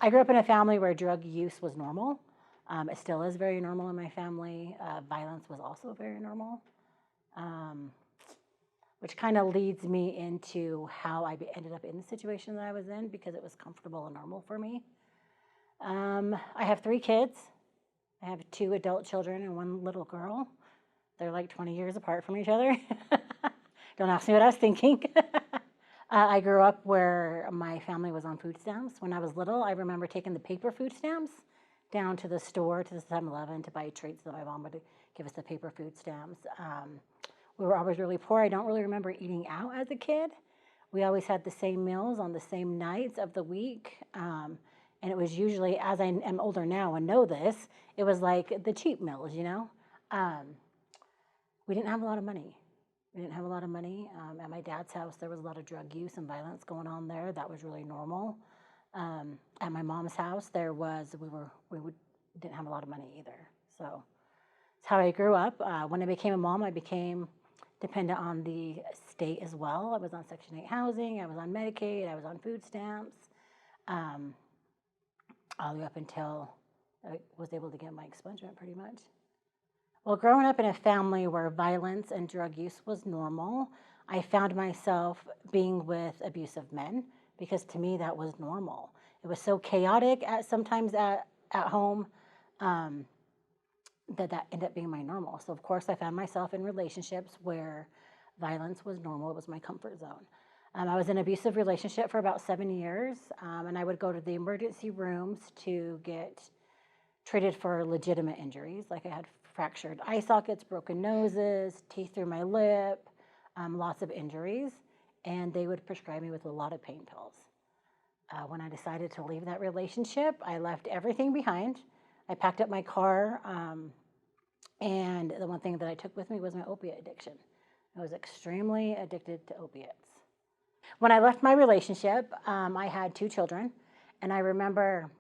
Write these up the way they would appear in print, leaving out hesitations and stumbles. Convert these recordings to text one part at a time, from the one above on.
I grew up in a family where drug use was normal. It still is very normal in my family. Violence was also very normal, um, which kind of leads me into how I ended up in the situation that I was in because it was comfortable and normal for me. I have 3 kids. I have 2 adult children and 1 little girl. They're like 20 years apart from each other. Don't ask me what I was thinking. I grew up where my family was on food stamps. When I was little, I remember taking the paper food stamps down to the store, to the 7-Eleven, to buy treats that my mom would give us the paper food stamps. We were always really poor. I don't really remember eating out as a kid. We always had the same meals on the same nights of the week. And it was usually, as I am older now and know this, it was like the cheap meals, you know? We didn't have a lot of money. We didn't have a lot of money. At my dad's house, there was a lot of drug use and violence going on there. That was really normal. At my mom's house, didn't have a lot of money either. So it's how I grew up. When I became a mom, I became dependent on the state as well. I was on Section 8 housing. I was on Medicaid. I was on food stamps. All the way up until I was able to get my expungement pretty much. Well, growing up in a family where violence and drug use was normal, I found myself being with abusive men because to me that was normal. It was so chaotic sometimes at home that ended up being my normal. So of course I found myself in relationships where violence was normal. It was my comfort zone. I was in an abusive relationship for about 7 years, and I would go to the emergency rooms to get treated for legitimate injuries. Like I had fractured eye sockets, broken noses, teeth through my lip, lots of injuries, and they would prescribe me with a lot of pain pills. When I decided to leave that relationship, I left everything behind. I packed up my car, and the one thing that I took with me was my opiate addiction. I was extremely addicted to opiates. When I left my relationship, I had 2 children, and I remember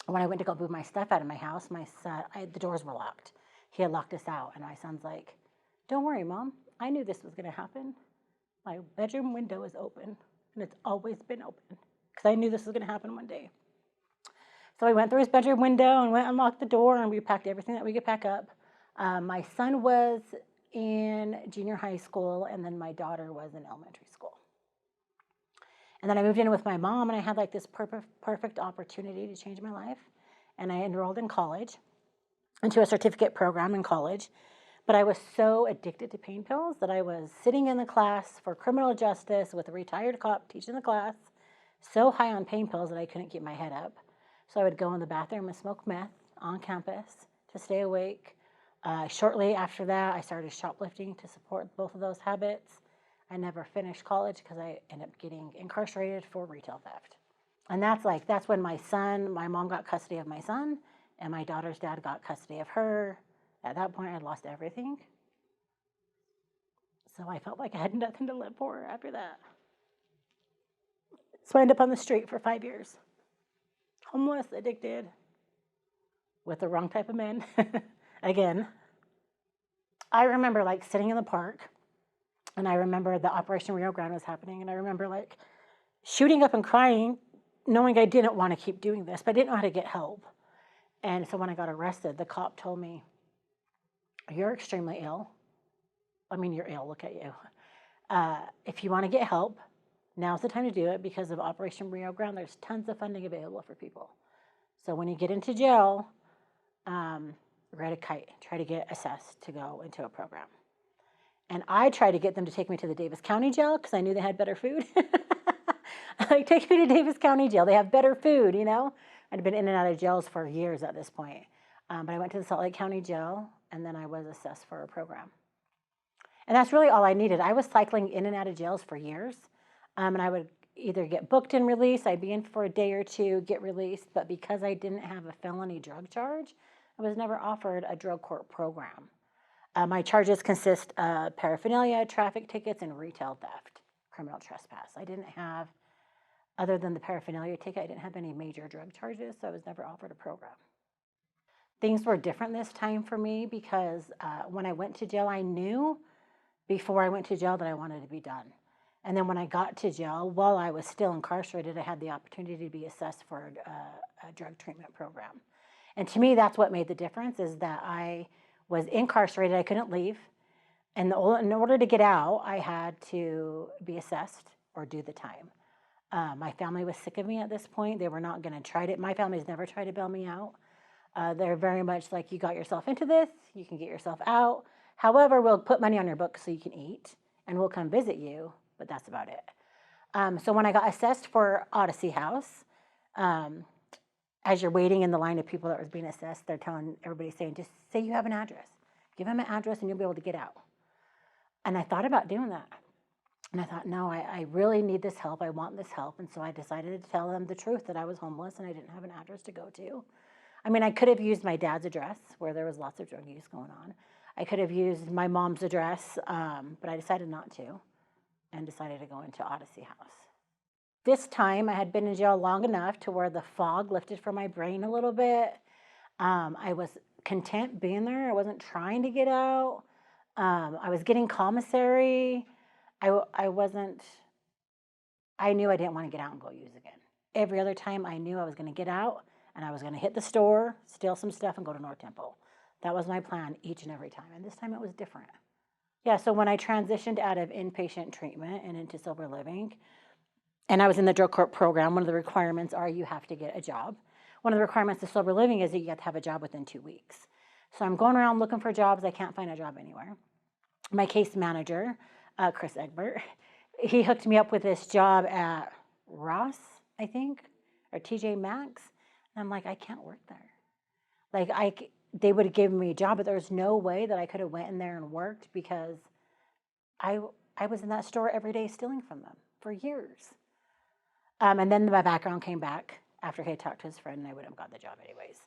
when I went to go move my stuff out of my house, my son, the doors were locked. He had locked us out, and my son's like, "Don't worry, Mom. I knew this was going to happen. My bedroom window is open, and it's always been open because I knew this was going to happen one day." So I went through his bedroom window and went and unlocked the door, and we packed everything that we could pack up. My son was in junior high school, and then my daughter was in elementary school. And then I moved in with my mom, and I had like this perfect opportunity to change my life. And I enrolled in college, into a certificate program in college. But I was so addicted to pain pills that I was sitting in the class for criminal justice with a retired cop teaching the class, so high on pain pills that I couldn't keep my head up. So I would go in the bathroom and smoke meth on campus to stay awake. Shortly after that, I started shoplifting to support both of those habits. I never finished college because I ended up getting incarcerated for retail theft. And that's when my mom got custody of my son, and my daughter's dad got custody of her. At that point, I'd lost everything. So I felt like I had nothing to live for after that. So I ended up on the street for 5 years. Homeless, addicted, with the wrong type of men. Again. I remember like sitting in the park, and I remember the Operation Rio Grande was happening, and I remember like shooting up and crying, knowing I didn't want to keep doing this, but I didn't know how to get help. And so when I got arrested, the cop told me, "You're extremely ill. I mean, you're ill, look at you. If you want to get help, now's the time to do it because of Operation Rio Grande. There's tons of funding available for people. So when you get into jail, write a kite, try to get assessed to go into a program." And I tried to get them to take me to the Davis County Jail because I knew they had better food. Like, take me to Davis County Jail. They have better food, you know? I'd been in and out of jails for years at this point. But I went to the Salt Lake County Jail, and then I was assessed for a program. And that's really all I needed. I was cycling in and out of jails for years, and I would either get booked and released, I'd be in for a day or two, get released, but because I didn't have a felony drug charge, I was never offered a drug court program. My charges consist of paraphernalia, traffic tickets, and retail theft, criminal trespass. I didn't have, other than the paraphernalia ticket, I didn't have any major drug charges, so I was never offered a program. Things were different this time for me because when I went to jail, I knew before I went to jail that I wanted to be done. And then when I got to jail, while I was still incarcerated, I had the opportunity to be assessed for a drug treatment program. And to me, that's what made the difference, is that I was incarcerated. I couldn't leave. And in order to get out, I had to be assessed or do the time. My family was sick of me at this point. They were not going to try to, my family's never tried to bail me out. They're very much like, you got yourself into this, you can get yourself out. However, we'll put money on your books so you can eat, and we'll come visit you, but that's about it. So when I got assessed for Odyssey House, as you're waiting in the line of people that was being assessed, they're telling everybody, saying, just say you have an address. Give them an address and you'll be able to get out. And I thought about doing that. And I thought, no, I really need this help. I want this help. And so I decided to tell them the truth, that I was homeless and I didn't have an address to go to. I mean, I could have used my dad's address, where there was lots of drug use going on. I could have used my mom's address, but I decided not to, and decided to go into Odyssey House. This time I had been in jail long enough to where the fog lifted from my brain a little bit. I was content being there. I wasn't trying to get out. I was getting commissary. I knew I didn't want to get out and go use again. Every other time I knew I was going to get out and I was going to hit the store, steal some stuff, and go to North Temple. That was my plan each and every time. And this time it was different. Yeah, so when I transitioned out of inpatient treatment and into sober living, and I was in the drug court program, one of the requirements are you have to get a job. One of the requirements of sober living is that you have to have a job within 2 weeks. So I'm going around looking for jobs. I can't find a job anywhere. My case manager, Chris Egbert, he hooked me up with this job at Ross, I think, or TJ Maxx. And I'm like, I can't work there. Like, they would have given me a job, but there was no way that I could have went in there and worked, because I was in that store every day stealing from them for years. And then my background came back after he had talked to his friend, and I would have got the job anyways.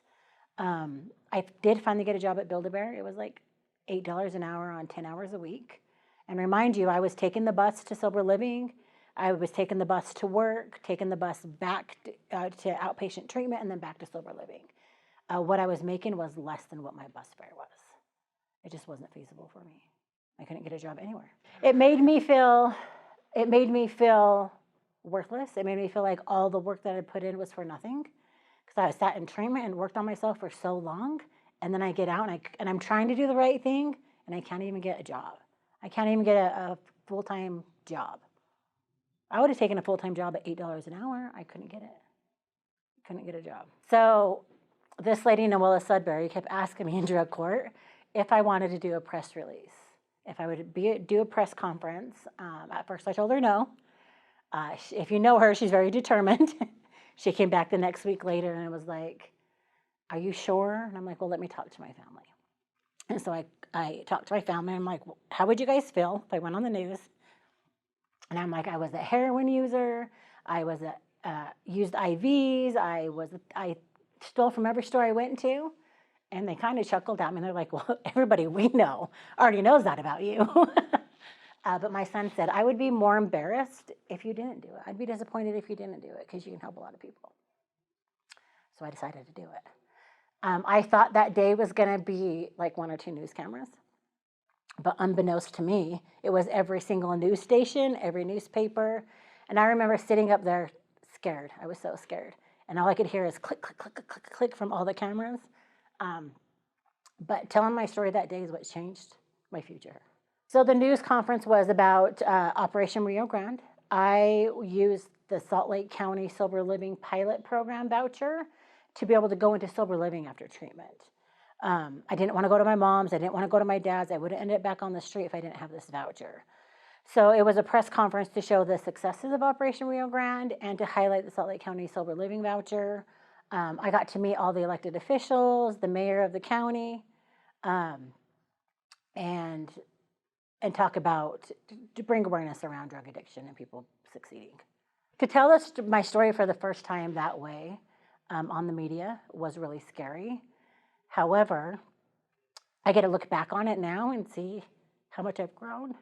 I did finally get a job at Build-A-Bear. It was like $8 an hour on 10 hours a week. And remind you, I was taking the bus to sober living. I was taking the bus to work, taking the bus back to outpatient treatment, and then back to sober living. What I was making was less than what my bus fare was. It just wasn't feasible for me. I couldn't get a job anywhere. It made me feel worthless. It made me feel like all the work that I put in was for nothing, because I sat in treatment and worked on myself for so long, and then I get out and I'm trying to do the right thing, and I can't even get a job. I can't even get a full-time job. I would have taken a full-time job at $8 an hour. I couldn't get it. Couldn't get a job. So this lady, Noella Sudbury, kept asking me in drug court if I wanted to do a press release, if I would do a press conference. At first I told her no. If you know her, she's very determined. She came back the next week later and was like, are you sure? And I'm like, well, let me talk to my family. And so I talked to my family. I'm like, well, how would you guys feel if I went on the news? And I'm like, I was a heroin user. I was used IVs. I stole from every store I went into. And they kind of chuckled at me. They're like, well, everybody we know already knows that about you. But my son said, I would be more embarrassed if you didn't do it. I'd be disappointed if you didn't do it, because you can help a lot of people. So I decided to do it. I thought that day was going to be like 1 or 2 news cameras. But unbeknownst to me, it was every single news station, every newspaper. And I remember sitting up there scared. I was so scared. And all I could hear is click, click, click, click, click from all the cameras. But telling my story that day is what changed my future. So the news conference was about Operation Rio Grande. I used the Salt Lake County Sober Living Pilot Program voucher to be able to go into sober living after treatment. I didn't want to go to my mom's. I didn't want to go to my dad's. I would have ended up back on the street if I didn't have this voucher. So it was a press conference to show the successes of Operation Rio Grande and to highlight the Salt Lake County Sober Living voucher. I got to meet all the elected officials, the mayor of the county, and talk about, to bring awareness around drug addiction and people succeeding. To tell my story for the first time that way on the media was really scary. However, I get to look back on it now and see how much I've grown.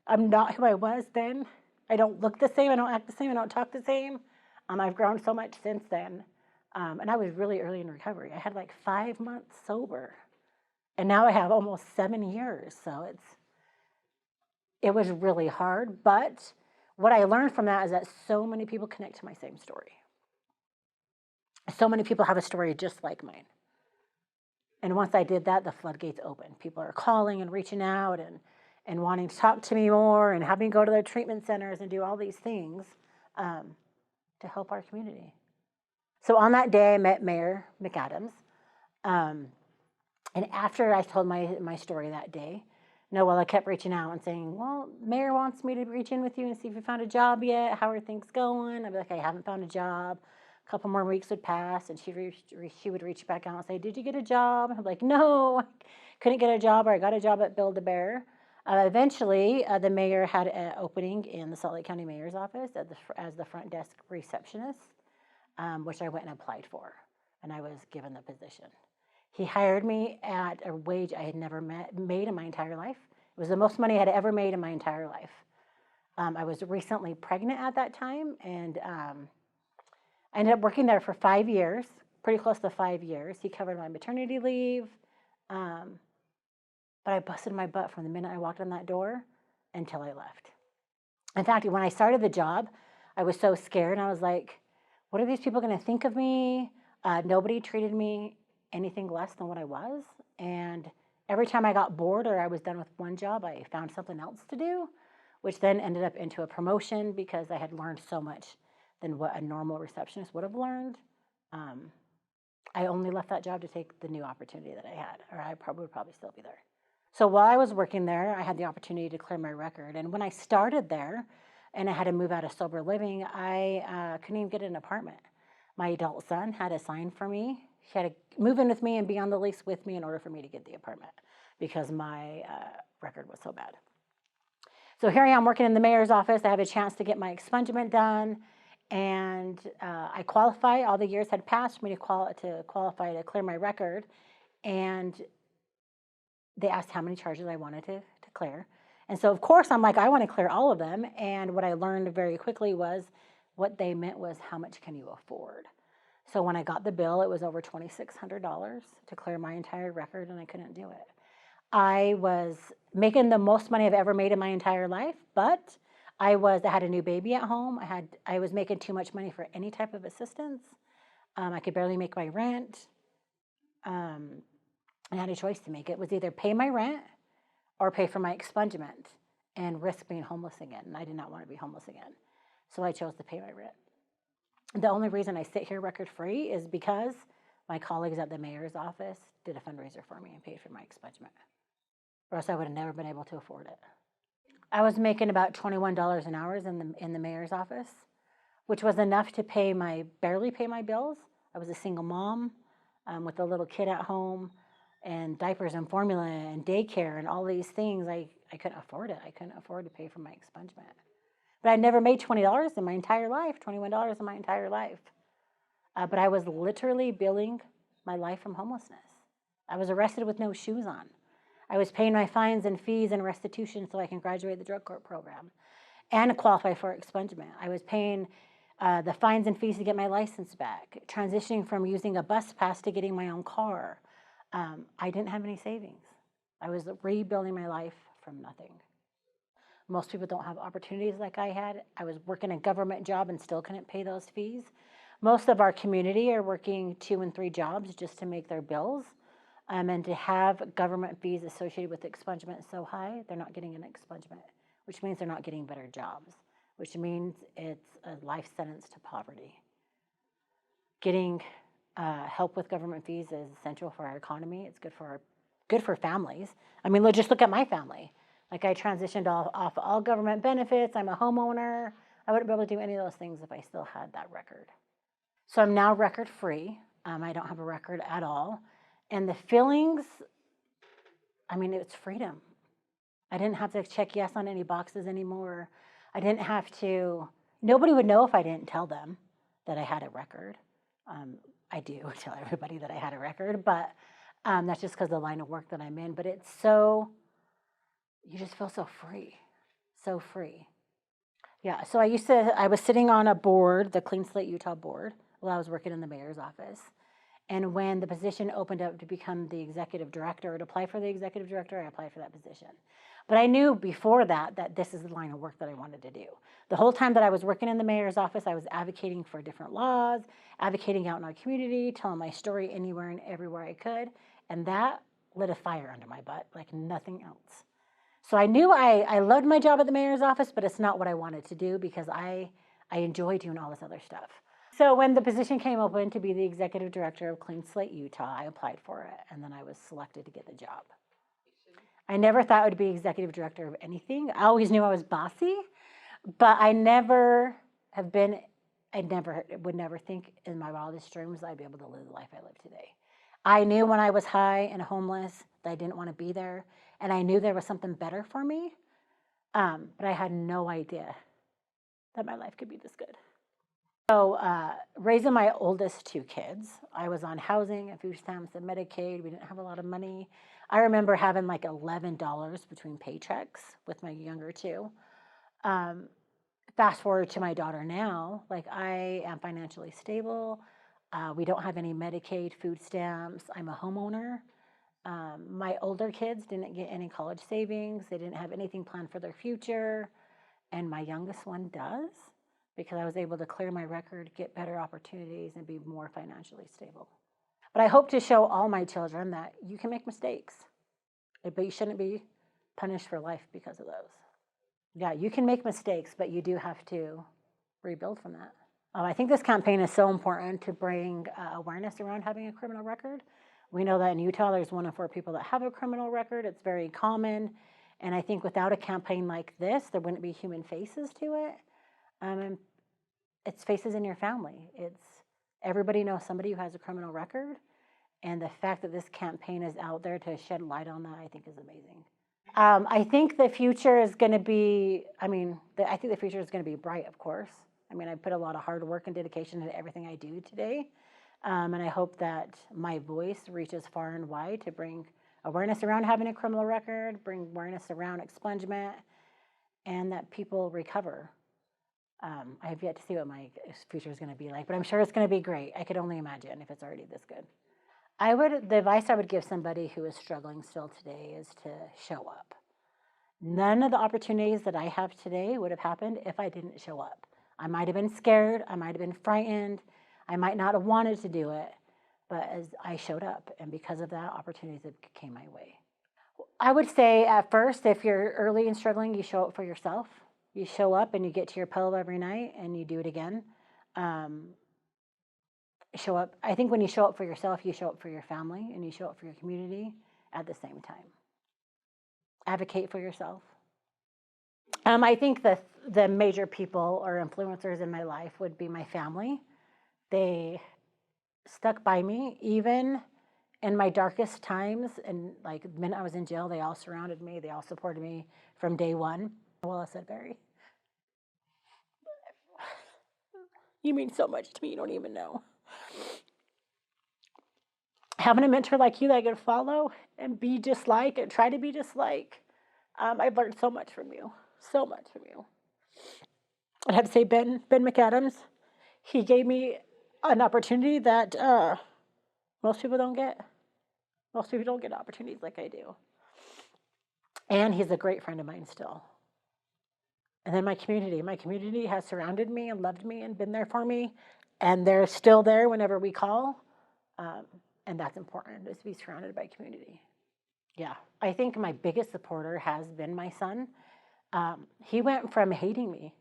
I'm not who I was then. I don't look the same. I don't act the same. I don't talk the same. I've grown so much since then. And I was really early in recovery. I had like 5 months sober. And now I have almost 7 years. So it was really hard, but what I learned from that is that so many people connect to my same story. So many people have a story just like mine. And once I did that, the floodgates opened. People are calling and reaching out and wanting to talk to me more and having me go to their treatment centers and do all these things to help our community. So on that day, I met Mayor McAdams. And after I told my story that day, Noella kept reaching out and saying, well, Mayor wants me to reach in with you and see if you found a job yet. How are things going? I'd be like, I haven't found a job. A couple more weeks would pass, and she would reach back out and say, did you get a job? I'm like, no, I couldn't get a job, or I got a job at Build-A-Bear. Eventually, the mayor had an opening in the Salt Lake County Mayor's office as the front desk receptionist, which I went and applied for, and I was given the position. He hired me at a wage I had never made in my entire life. It was the most money I had ever made in my entire life. I was recently pregnant at that time, and I ended up working there for 5 years, pretty close to 5 years. He covered my maternity leave, but I busted my butt from the minute I walked in that door until I left. In fact, when I started the job, I was so scared, and I was like, what are these people going to think of me? Nobody treated me anything less than what I was, and every time I got bored or I was done with one job, I found something else to do, which then ended up into a promotion because I had learned so much than what a normal receptionist would have learned. I only left that job to take the new opportunity that I had, or I would probably still be there. So while I was working there, I had the opportunity to clear my record, and when I started there and I had to move out of sober living, I couldn't even get an apartment. My adult son had to sign for me. He had to move in with me and be on the lease with me in order for me to get the apartment because my record was so bad. So here I am working in the mayor's office. I have a chance to get my expungement done, and I qualify. All the years had passed for me to qualify to clear my record, and they asked how many charges I wanted to clear. And so, of course, I'm like, I want to clear all of them. And what I learned very quickly was what they meant was, how much can you afford? So when I got the bill, it was over $2,600 to clear my entire record, and I couldn't do it. I was making the most money I've ever made in my entire life, but I had a new baby at home. I was making too much money for any type of assistance. I could barely make my rent. I had a choice to make. It was either pay my rent or pay for my expungement and risk being homeless again. And I did not want to be homeless again. So I chose to pay my rent. The only reason I sit here record free is because my colleagues at the mayor's office did a fundraiser for me and paid for my expungement, or else I would have never been able to afford it. I was making about $21 an hour in the mayor's office, which was enough to barely pay my bills. I was a single mom with a little kid at home, and diapers and formula and daycare and all these things. I couldn't afford it. I couldn't afford to pay for my expungement. But I'd never made $20 in my entire life, $21 in my entire life. But I was literally billing my life from homelessness. I was arrested with no shoes on. I was paying my fines and fees and restitution so I can graduate the drug court program and qualify for expungement. I was paying the fines and fees to get my license back, transitioning from using a bus pass to getting my own car. I didn't have any savings. I was rebuilding my life from nothing. Most people don't have opportunities like I had. I was working a government job and still couldn't pay those fees. Most of our community are working 2 and 3 jobs just to make their bills. And to have government fees associated with expungement so high, they're not getting an expungement, which means they're not getting better jobs, which means it's a life sentence to poverty. Getting help with government fees is essential for our economy. It's good for families. I mean, just look at my family. Like, I transitioned off all government benefits. I'm a homeowner. I wouldn't be able to do any of those things if I still had that record. So I'm now record free. I don't have a record at all. And the feelings, I mean, it's freedom. I didn't have to check yes on any boxes anymore. I didn't have to, nobody would know if I didn't tell them that I had a record. I do tell everybody that I had a record, but that's just because of the line of work that I'm in. But it's so, you just feel so free, so free. Yeah, so I was sitting on a board, the Clean Slate Utah board, while I was working in the mayor's office. And when the position opened up to become the executive director or to apply for the executive director, I applied for that position. But I knew before that this is the line of work that I wanted to do. The whole time that I was working in the mayor's office, I was advocating for different laws, advocating out in our community, telling my story anywhere and everywhere I could. And that lit a fire under my butt like nothing else. So I knew I loved my job at the mayor's office, but it's not what I wanted to do because I enjoy doing all this other stuff. So when the position came open to be the executive director of Clean Slate, Utah, I applied for it, and then I was selected to get the job. I never thought I would be executive director of anything. I always knew I was bossy, but I would never think in my wildest dreams I'd be able to live the life I live today. I knew when I was high and homeless that I didn't want to be there, and I knew there was something better for me, but I had no idea that my life could be this good. So raising my oldest two kids, I was on housing and food stamps and Medicaid. We didn't have a lot of money. I remember having like $11 between paychecks with my younger two. Fast forward to my daughter now, like I am financially stable. We don't have any Medicaid, food stamps. I'm a homeowner. My older kids didn't get any college savings. They didn't have anything planned for their future. And my youngest one does, because I was able to clear my record, get better opportunities, and be more financially stable. But I hope to show all my children that you can make mistakes, but you shouldn't be punished for life because of those. Yeah, you can make mistakes, but you do have to rebuild from that. I think this campaign is so important to bring awareness around having a criminal record. We know that in Utah, there's 1 in 4 people that have a criminal record. It's very common. And I think without a campaign like this, there wouldn't be human faces to it. And it's faces in your family. It's everybody knows somebody who has a criminal record. And the fact that this campaign is out there to shed light on that, I think is amazing. I think the future is going to be, I think the future is going to be bright, of course. I put a lot of hard work and dedication into everything I do today. And I hope that my voice reaches far and wide to bring awareness around having a criminal record, bring awareness around expungement, and that people recover. I have yet to see what my future is going to be like, but I'm sure it's going to be great. I could only imagine if it's already this good. The advice I would give somebody who is struggling still today is to show up. None of the opportunities that I have today would have happened if I didn't show up. I might have been scared, I might have been frightened, I might not have wanted to do it, but as I showed up, and because of that, opportunities came my way. I would say at first, if you're early and struggling, you show up for yourself. You show up and you get to your pillow every night and you do it again. Show up. I think when you show up for yourself, you show up for your family and you show up for your community at the same time. Advocate for yourself. I think the major people or influencers in my life would be my family. They stuck by me even in my darkest times, and like the minute I was in jail, they all surrounded me. They all supported me from day one. Well, I said, Barry, you mean so much to me, you don't even know. Having a mentor like you that I could follow and be just like, and try to be just like, I've learned so much from you, so much from you. I have to say, Ben McAdams, he gave me an opportunity that most people don't get. Most people don't get opportunities like I do. And he's a great friend of mine still. And then my community has surrounded me and loved me and been there for me. And they're still there whenever we call. And that's important, is to be surrounded by community. Yeah, I think my biggest supporter has been my son. He went from hating me.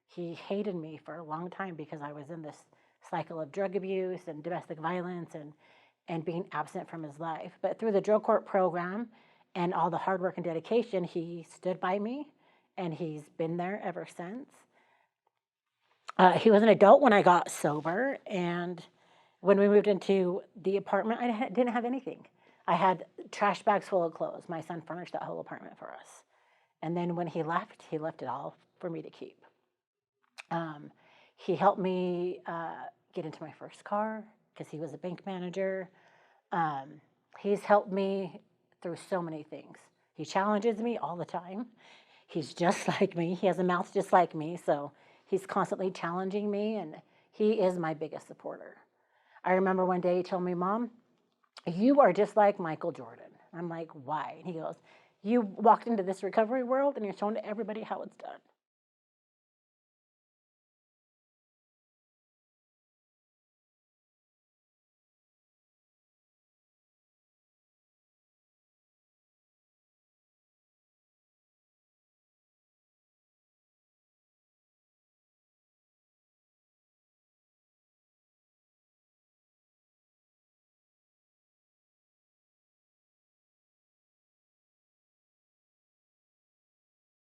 He hated me for a long time because I was in this cycle of drug abuse and domestic violence and being absent from his life. But through the drug court program and all the hard work and dedication, he stood by me, and he's been there ever since. He was an adult when I got sober, and when we moved into the apartment, I didn't have anything. I had trash bags full of clothes. My son furnished that whole apartment for us. And then when he left it all for me to keep. He helped me get into my first car because he was a bank manager. He's helped me through so many things. He challenges me all the time. He's just like me. He has a mouth just like me, so he's constantly challenging me, and he is my biggest supporter. I I remember one day he told me, Mom, you are just like Michael Jordan. I'm like, why? And he goes, you walked into this recovery world and you're showing everybody how it's done.